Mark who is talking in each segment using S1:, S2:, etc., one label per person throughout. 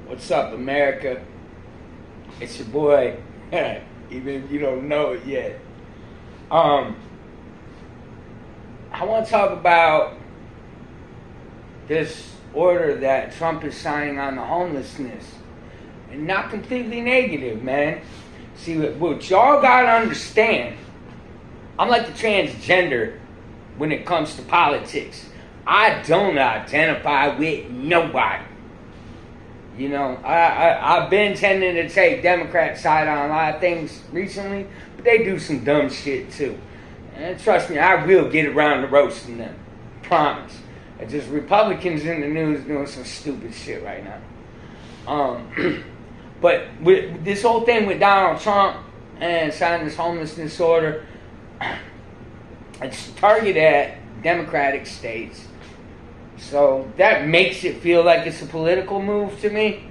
S1: What's up, America? It's your boy, even if you don't know it yet. I want to talk about this order that Trump is signing on the homelessness. And not completely negative, man. See, what y'all gotta understand, I'm like the transgender when it comes to politics. I don't identify with nobody. You know, I've been tending to take Democrat side on a lot of things recently, but they do some dumb shit too. And trust me, I will get around to roasting them. Promise. It's just Republicans in the news doing some stupid shit right now. But with this whole thing with Donald Trump and signing this homelessness order, it's targeted at Democratic states. So that makes it feel like it's a political move to me.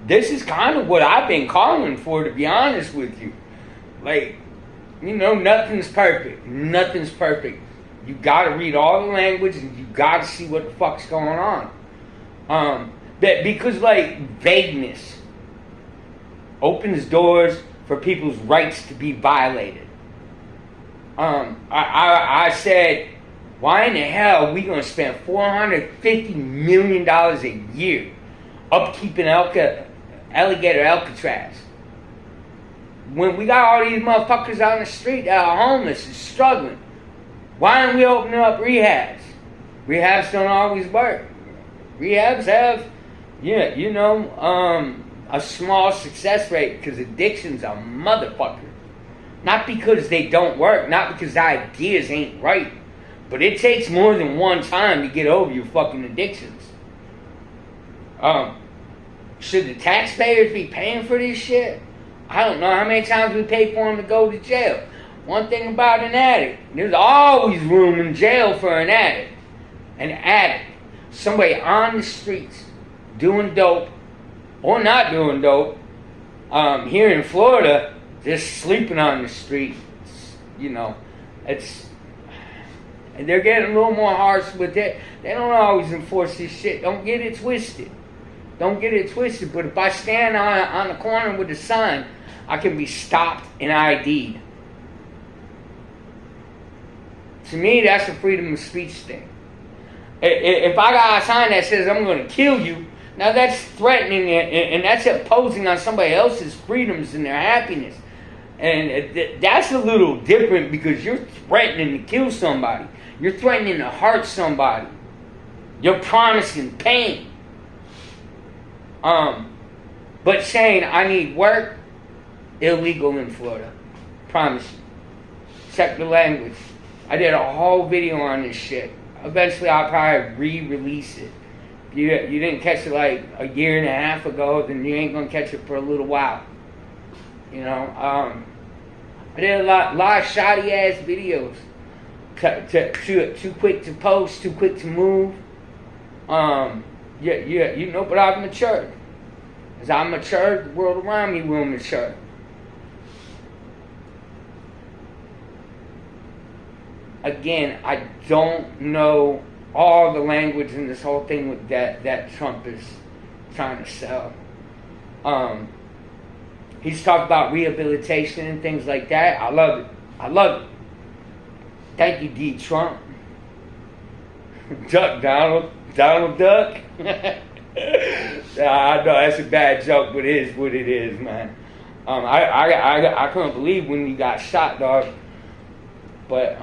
S1: This is kind of what I've been calling for, to be honest with you. Like, you know, nothing's perfect. Nothing's perfect. You gotta read all the language and you gotta see what the fuck's going on. Because, like, vagueness opens doors for people's rights to be violated. I said, why in the hell are we going to spend $450 million a year upkeeping alligator Alcatraz? When we got all these motherfuckers on the street that are homeless and struggling, why aren't we opening up rehabs? Rehabs don't always work. Rehabs have, a small success rate because addiction's a motherfucker. Not because they don't work, not because the ideas ain't right. But it takes more than one time to get over your fucking addictions. Should the taxpayers be paying for this shit? I don't know how many times we pay for them to go to jail. One thing about an addict, there's always room in jail for an addict. An addict. Somebody on the streets doing dope or not doing dope. Here in Florida, just sleeping on the street. And they're getting a little more harsh with it. They don't always enforce this shit. Don't get it twisted. Don't get it twisted. But if I stand on the corner with a sign, I can be stopped and ID'd. To me, that's a freedom of speech thing. If I got a sign that says I'm going to kill you, now that's threatening and that's imposing on somebody else's freedoms and their happiness. And that's a little different because you're threatening to kill somebody. You're threatening to hurt somebody. You're promising pain. But saying I need work, illegal in Florida. Promise you. Check the language. I did a whole video on this shit. Eventually I'll probably re-release it. You didn't catch it like a year and a half ago, then you ain't gonna catch it for a little while. I did a lot of shoddy ass videos. Too quick to post, too quick to move. But I've matured. As I matured, the world around me will mature. Again, I don't know all the language in this whole thing with that Trump is trying to sell. He's talked about rehabilitation and things like that. I love it. I love it. Thank you, D. Trump. Duck, Donald. Donald Duck. I know that's a bad joke, but it is what it is, man. I couldn't believe when you got shot, dog. But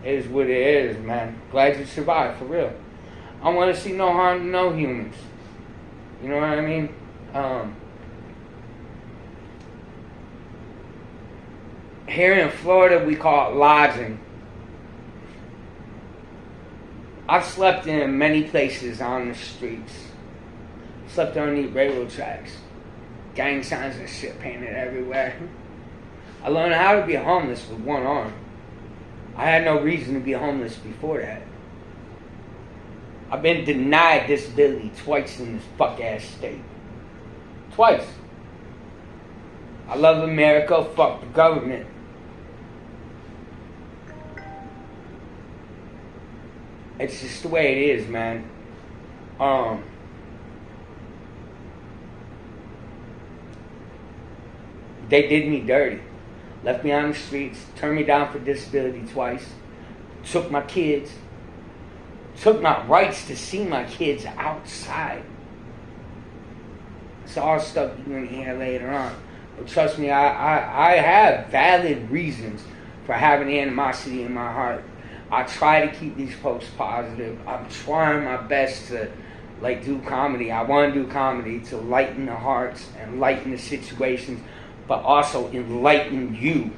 S1: it is what it is, man. Glad you survived, for real. I want to see no harm to no humans. You know what I mean? Here in Florida, we call it lodging. I've slept in many places on the streets. Slept underneath railroad tracks. Gang signs and shit painted everywhere. I learned how to be homeless with one arm. I had no reason to be homeless before that. I've been denied disability twice in this fuck-ass state. Twice. I love America, fuck the government. It's just the way it is, man. They did me dirty. Left me on the streets, turned me down for disability twice, took my kids, took my rights to see my kids outside. It's all stuff you're going to hear later on. But trust me, I have valid reasons for having animosity in my heart. I try to keep these folks positive. I'm trying my best to do comedy. I want to do comedy to lighten the hearts and lighten the situations, but also enlighten you.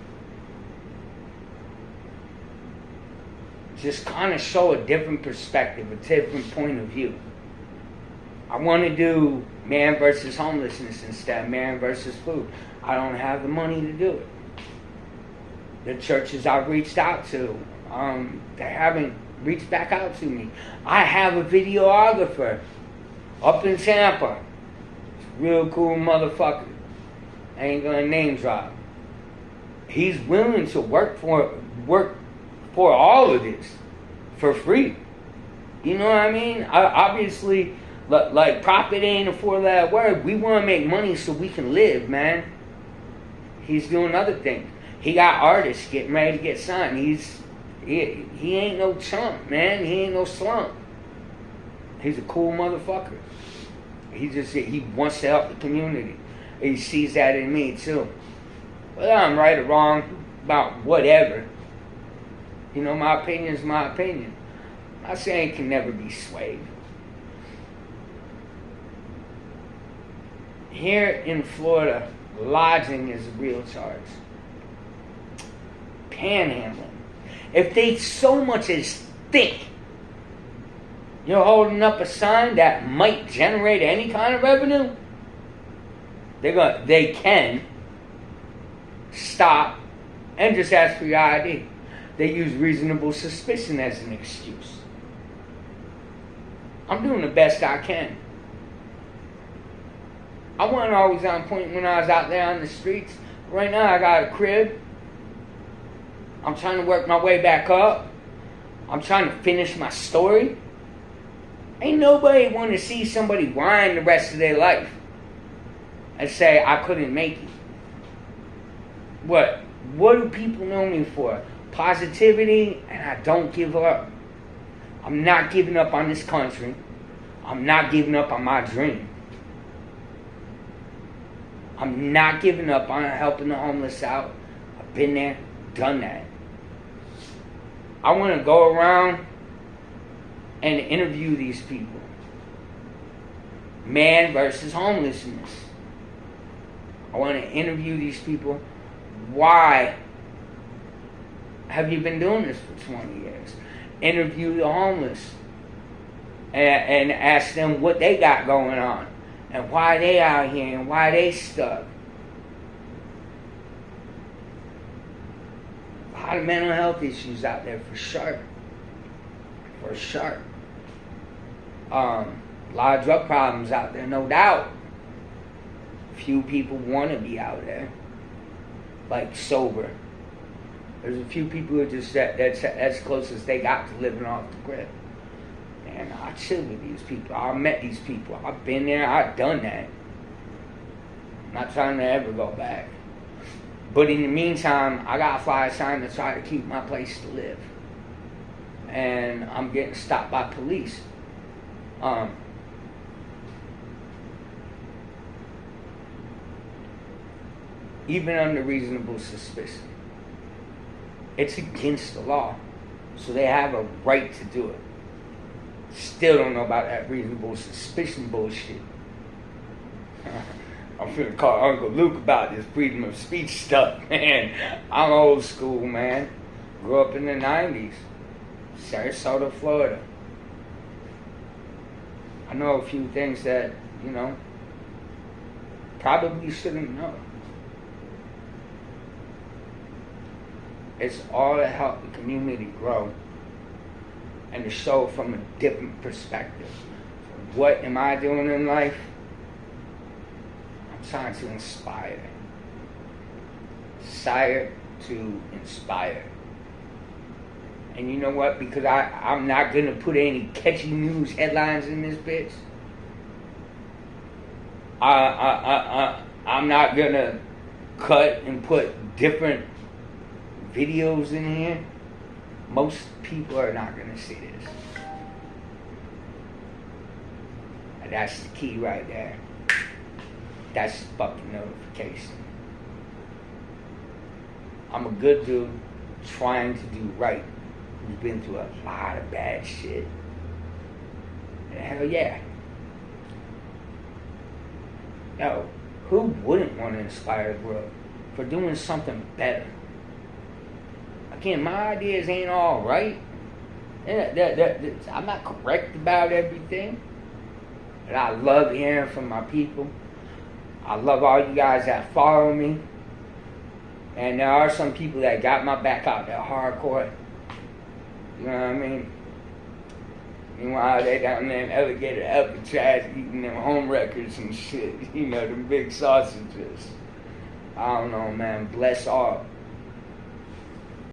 S1: Just kind of show a different perspective, a different point of view. I want to do man versus homelessness instead, man versus food. I don't have the money to do it. The churches I've reached out to, they haven't reached back out to me. I have a videographer up in Tampa. Real cool motherfucker. I ain't gonna name drop. He's willing to work for all of this for free. You know what I mean? Obviously, like profit ain't a four-letter word. We want to make money so we can live, man. He's doing other things. He got artists getting ready to get signed. He ain't no chump, man. He ain't no slump. He's a cool motherfucker. He wants to help the community. He sees that in me too. Whether I'm right or wrong about whatever, you know, my opinion is my opinion. I'm not saying it can never be swayed. Here in Florida, lodging is a real charge. Panhandling. If they so much as think you're holding up a sign that might generate any kind of revenue, they can stop and just ask for your ID. They use reasonable suspicion as an excuse. I'm doing the best I can. I wasn't always on point when I was out there on the streets. Right now I got a crib. I'm trying to work my way back up. I'm trying to finish my story. Ain't nobody want to see somebody whine the rest of their life and say, I couldn't make it. What do people know me for? Positivity, and I don't give up. I'm not giving up on this country. I'm not giving up on my dream. I'm not giving up on helping the homeless out. I've been there, done that. I want to go around and interview these people. Man versus homelessness. I want to interview these people. Why have you been doing this for 20 years? Interview the homeless and ask them what they got going on and why they out here and why they stuck. A lot of mental health issues out there for sure. For sure. A lot of drug problems out there, no doubt. Few people want to be out there, like sober. There's a few people who are just that's as close as they got to living off the grid. And I chill with these people. I met these people. I've been there. I've done that. I'm not trying to ever go back. But in the meantime, I got to fly a sign to try to keep my place to live. And I'm getting stopped by police. Even under reasonable suspicion. It's against the law. So they have a right to do it. Still don't know about that reasonable suspicion bullshit. I'm finna call Uncle Luke about this freedom of speech stuff, man. I'm old school, man. Grew up in the 90s. Sarasota, Florida. I know a few things that, probably shouldn't know. It's all to help the community grow and to show from a different perspective. What am I doing in life? I'm trying to inspire. Desire to inspire. And you know what? Because I'm not going to put any catchy news headlines in this bitch. I'm not going to cut and put different videos in here, most people are not going to see this. And that's the key right there. That's the fucking notification. I'm a good dude trying to do right. Who's been through a lot of bad shit. And hell yeah. Yo, who wouldn't want to inspire the world for doing something better? Again, my ideas ain't all right. I'm not correct about everything. And I love hearing from my people. I love all you guys that follow me. And there are some people that got my back out there hardcore. You know what I mean? Meanwhile, they down there in Alligator Alcatraz eating them home records and shit. You know, them big sausages. I don't know, man. Bless all.